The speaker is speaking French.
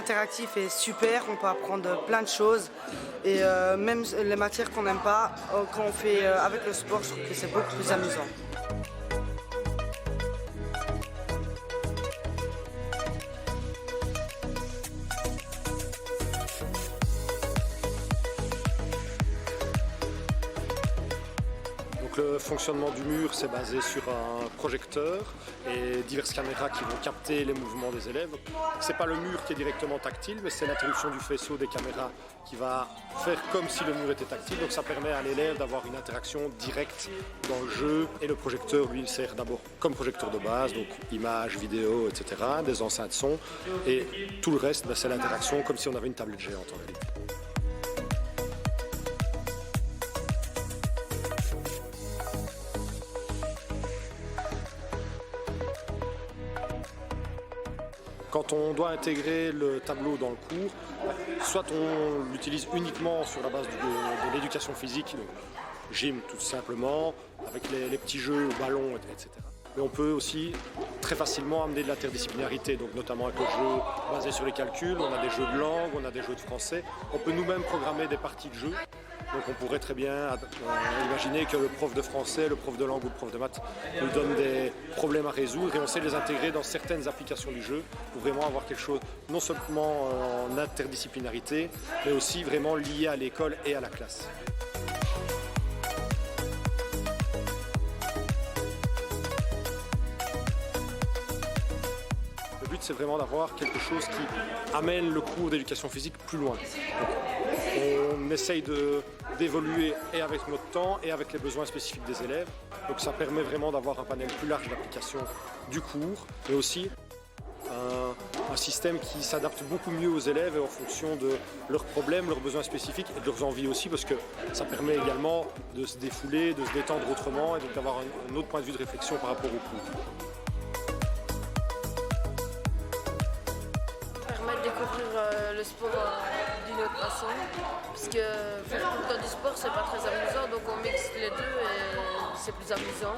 interactif est super, on peut apprendre plein de choses. Et même les matières qu'on n'aime pas, quand on fait avec le sport, je trouve que c'est beaucoup plus amusant. Donc le fonctionnement du mur, c'est basé sur un projecteur et diverses caméras qui vont capter les mouvements des élèves. C'est pas le mur qui est directement tactile, mais c'est l'interruption du faisceau des caméras qui va faire comme si le mur était tactile. Donc ça permet à l'élève d'avoir une interaction directe dans le jeu. Et le projecteur, lui, il sert d'abord comme projecteur de base, donc images, vidéos, etc., des enceintes son. Et tout le reste, c'est l'interaction comme si on avait une tablette géante en réalité. Quand on doit intégrer le tableau dans le cours, soit on l'utilise uniquement sur la base de l'éducation physique, donc gym tout simplement, avec les petits jeux, ballons, etc. Mais on peut aussi très facilement amener de l'interdisciplinarité, donc notamment avec le jeu basé sur les calculs, on a des jeux de langue, on a des jeux de français. On peut nous-mêmes programmer des parties de jeu. Donc on pourrait très bien imaginer que le prof de français, le prof de langue ou le prof de maths nous donne des problèmes à résoudre et on sait les intégrer dans certaines applications du jeu pour vraiment avoir quelque chose non seulement en interdisciplinarité, mais aussi vraiment lié à l'école et à la classe. Le but, c'est vraiment d'avoir quelque chose qui amène le cours d'éducation physique plus loin. Donc, on essaye d'évoluer et avec notre temps et avec les besoins spécifiques des élèves. Donc ça permet vraiment d'avoir un panel plus large d'application du cours, mais aussi un système qui s'adapte beaucoup mieux aux élèves et en fonction de leurs problèmes, leurs besoins spécifiques et de leurs envies aussi, parce que ça permet également de se défouler, de se détendre autrement et donc d'avoir un autre point de vue de réflexion par rapport au cours. Permettre de découvrir le sport d'une autre façon, parce que faire tout le temps du sport c'est pas très amusant, donc on mixe les deux et c'est plus amusant.